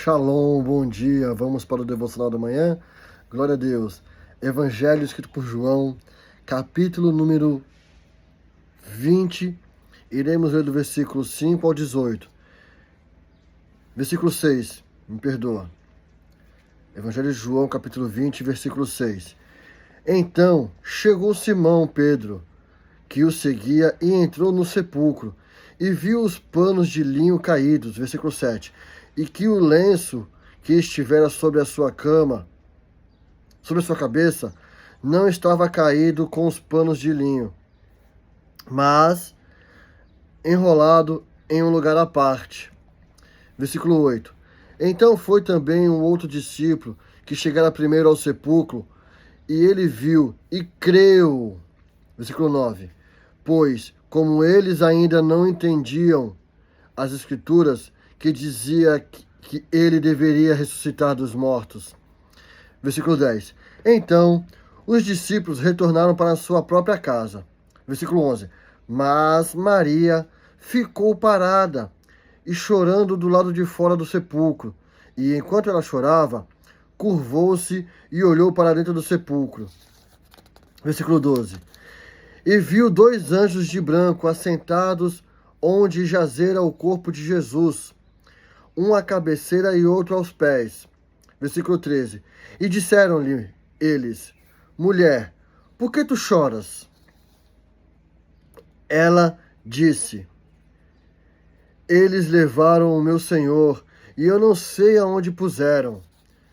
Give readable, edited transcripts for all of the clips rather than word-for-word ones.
Shalom, bom dia. Vamos para o devocional da manhã. Glória a Deus. Evangelho escrito por João, capítulo número 20. Iremos ler do versículo 5 ao 18. Versículo 6, me perdoa. Evangelho de João, capítulo 20, versículo 6. Então chegou Simão Pedro, que o seguia, e entrou no sepulcro, e viu os panos de linho caídos, versículo 7, e que o lenço que estivera sobre a sua cama, sobre a sua cabeça, não estava caído com os panos de linho, mas enrolado em um lugar à parte. Versículo 8. Então foi também um outro discípulo, que chegara primeiro ao sepulcro, e ele viu e creu. Versículo 9. Pois, como eles ainda não entendiam as Escrituras, que dizia que ele deveria ressuscitar dos mortos. Versículo 10. Então, os discípulos retornaram para a sua própria casa. Versículo 11. Mas Maria ficou parada e chorando do lado de fora do sepulcro. E enquanto ela chorava, curvou-se e olhou para dentro do sepulcro. Versículo 12. E viu dois anjos de branco assentados onde jazera o corpo de Jesus, um à cabeceira e outro aos pés. Versículo 13. E disseram-lhe eles: Mulher, por que tu choras? Ela disse: Eles levaram o meu Senhor, e eu não sei aonde puseram.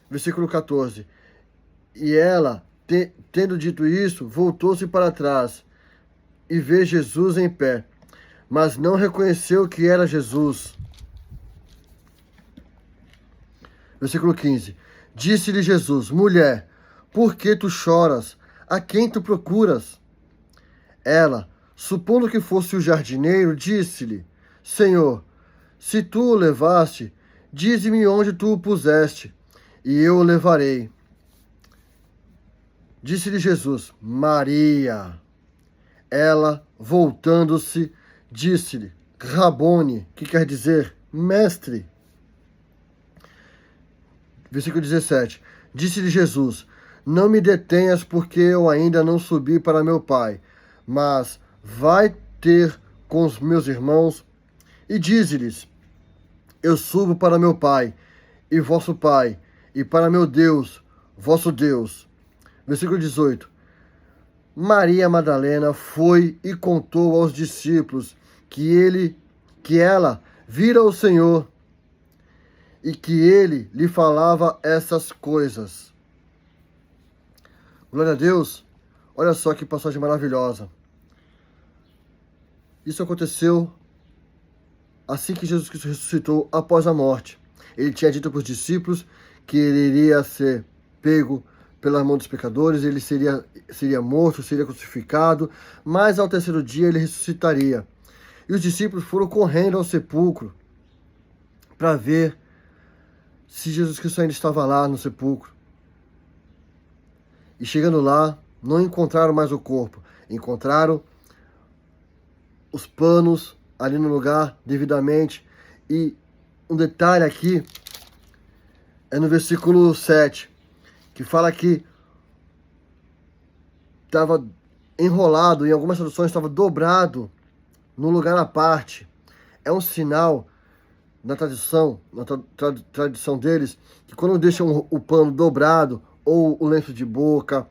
Versículo 14. E ela, tendo dito isso, voltou-se para trás, e vê Jesus em pé, mas não reconheceu que era Jesus. Versículo 15. Disse-lhe Jesus: Mulher, por que tu choras? A quem tu procuras? Ela, supondo que fosse o jardineiro, disse-lhe: Senhor, se tu o levaste, dize-me onde tu o puseste, e eu o levarei. Disse-lhe Jesus: Maria. Ela, voltando-se, disse-lhe: Rabone, que quer dizer mestre. Versículo 17. Disse-lhe Jesus: Não me detenhas, porque eu ainda não subi para meu Pai, mas vai ter com os meus irmãos e dize-lhes: Eu subo para meu Pai e vosso Pai, e para meu Deus, vosso Deus. Versículo 18. Maria Madalena foi e contou aos discípulos que ela vira o Senhor e que ele lhe falava essas coisas. Glória a Deus. Olha só que passagem maravilhosa. Isso aconteceu assim que Jesus Cristo ressuscitou após a morte. Ele tinha dito para os discípulos que ele iria ser pego pela mão dos pecadores, ele seria morto, seria crucificado, mas ao terceiro dia ele ressuscitaria. E os discípulos foram correndo ao sepulcro para ver se Jesus Cristo ainda estava lá no sepulcro. E chegando lá, não encontraram mais o corpo, encontraram os panos ali no lugar devidamente. E um detalhe aqui é no versículo 7, que fala que estava enrolado, em algumas traduções estava dobrado num lugar à parte. É um sinal na tradição, tradição deles, que quando deixam o pano dobrado, ou o lenço de boca,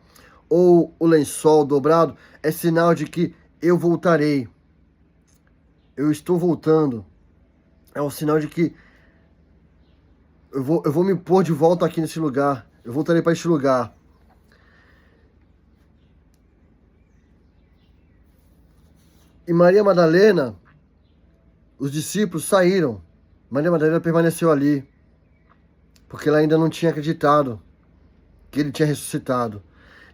ou o lençol dobrado, é sinal de que eu voltarei. Eu estou voltando. É um sinal de que eu vou me pôr de volta aqui nesse lugar. Eu voltarei para este lugar. E Maria Madalena, os discípulos saíram. Maria Madalena permaneceu ali, porque ela ainda não tinha acreditado que ele tinha ressuscitado.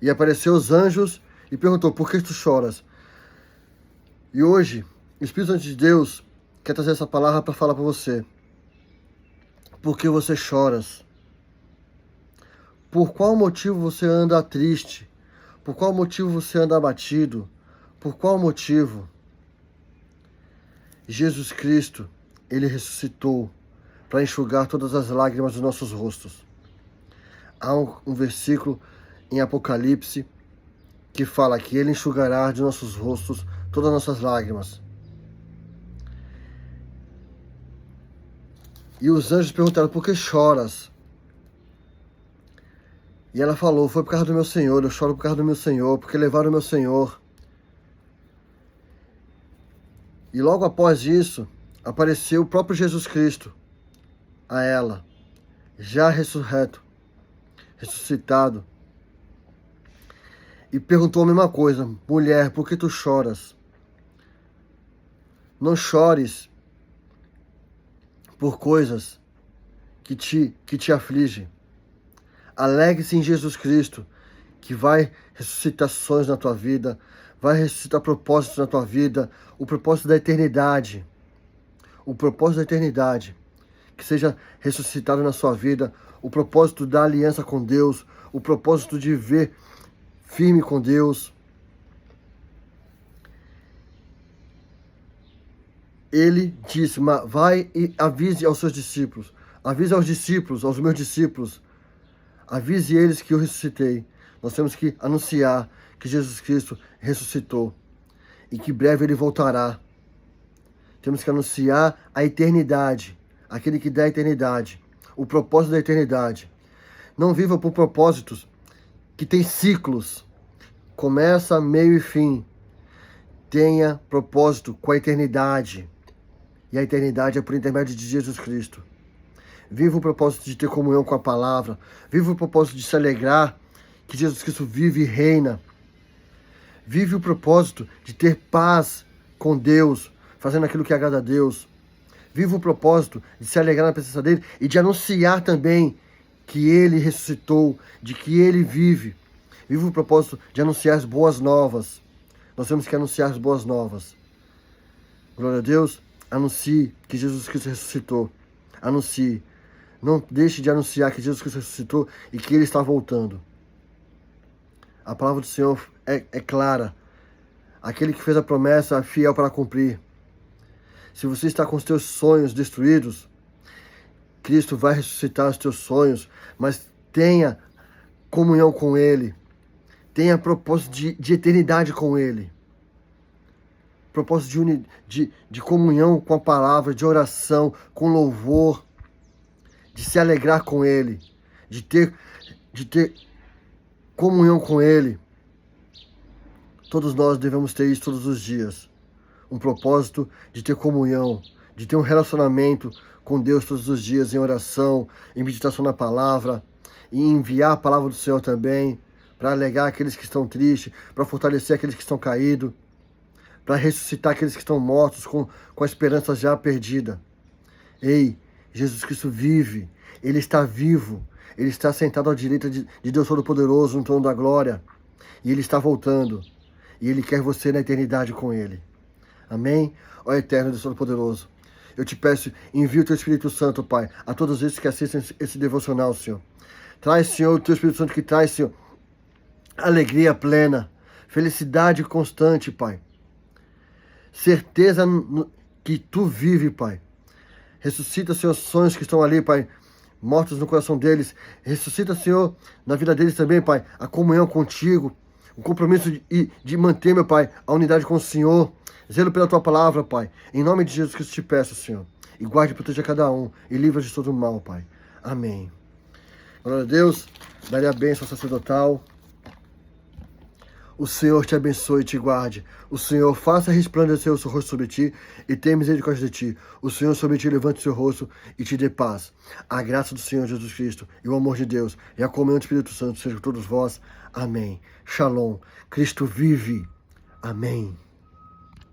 E apareceu os anjos e perguntou: Por que tu choras? E hoje, o Espírito Santo de Deus quer trazer essa palavra para falar para você. Por que você choras? Por qual motivo você anda triste? Por qual motivo você anda abatido? Por qual motivo? Jesus Cristo, ele ressuscitou para enxugar todas as lágrimas dos nossos rostos. Há um versículo em Apocalipse que fala que Ele enxugará de nossos rostos todas as nossas lágrimas. E os anjos perguntaram: por que choras? E ela falou: foi por causa do meu Senhor, eu choro por causa do meu Senhor, porque levaram o meu Senhor. E logo após isso, apareceu o próprio Jesus Cristo a ela, já ressuscitado, e perguntou a mesma coisa: mulher, por que tu choras? Não chores por coisas que te afligem. Alegre-se em Jesus Cristo, que vai ressuscitar sonhos na tua vida, vai ressuscitar propósitos na tua vida, o propósito da eternidade. O propósito da eternidade, que seja ressuscitado na sua vida, o propósito da aliança com Deus, o propósito de viver firme com Deus. Ele disse: vai e avise aos seus discípulos, avise aos discípulos, aos meus discípulos, avise eles que eu ressuscitei. Nós temos que anunciar que Jesus Cristo ressuscitou e que breve Ele voltará. Temos que anunciar a eternidade, aquele que dá a eternidade, o propósito da eternidade. Não viva por propósitos que tem ciclos, começa, meio e fim. Tenha propósito com a eternidade. E a eternidade é por intermédio de Jesus Cristo. Viva o propósito de ter comunhão com a palavra. Viva o propósito de se alegrar que Jesus Cristo vive e reina. Vive o propósito de ter paz com Deus, fazendo aquilo que agrada a Deus. Viva o propósito de se alegrar na presença dele e de anunciar também que ele ressuscitou, de que ele vive. Viva o propósito de anunciar as boas novas. Nós temos que anunciar as boas novas. Glória a Deus. Anuncie que Jesus Cristo ressuscitou. Anuncie. Não deixe de anunciar que Jesus Cristo ressuscitou e que Ele está voltando. A palavra do Senhor é clara. Aquele que fez a promessa é fiel para cumprir. Se você está com os teus sonhos destruídos, Cristo vai ressuscitar os teus sonhos, mas tenha comunhão com Ele. Tenha propósito de eternidade com Ele. Propósito de comunhão com a palavra, de oração, com louvor, de se alegrar com Ele, de ter comunhão com Ele. Todos nós devemos ter isso todos os dias. Um propósito de ter comunhão, de ter um relacionamento com Deus todos os dias, em oração, em meditação na palavra, e enviar a palavra do Senhor também, para alegrar aqueles que estão tristes, para fortalecer aqueles que estão caídos, para ressuscitar aqueles que estão mortos com a esperança já perdida. Ei, Jesus Cristo vive, Ele está vivo, Ele está sentado à direita de Deus Todo-Poderoso no trono da glória, e Ele está voltando, e Ele quer você na eternidade com Ele. Amém? Ó Eterno Deus Todo-Poderoso, eu te peço, envia o Teu Espírito Santo, Pai, a todos esses que assistem esse devocional, Senhor. Traz, Senhor, o Teu Espírito Santo que traz, Senhor, alegria plena, felicidade constante, Pai. Certeza que Tu vive, Pai. Ressuscita, Senhor, sonhos que estão ali, Pai, mortos no coração deles. Ressuscita, Senhor, na vida deles também, Pai, a comunhão contigo, o compromisso de manter, meu Pai, a unidade com o Senhor. Zelo pela Tua palavra, Pai. Em nome de Jesus Cristo te peço, Senhor. E guarde e proteja cada um. E livra de todo o mal, Pai. Amém. Glória a Deus. Daria a bênção sacerdotal. O Senhor te abençoe e te guarde. O Senhor faça resplandecer o seu rosto sobre ti e tenha misericórdia de ti. O Senhor sobre ti levante o seu rosto e te dê paz. A graça do Senhor Jesus Cristo e o amor de Deus e a comunhão do Espírito Santo sejam com todos vós. Amém. Shalom. Cristo vive. Amém.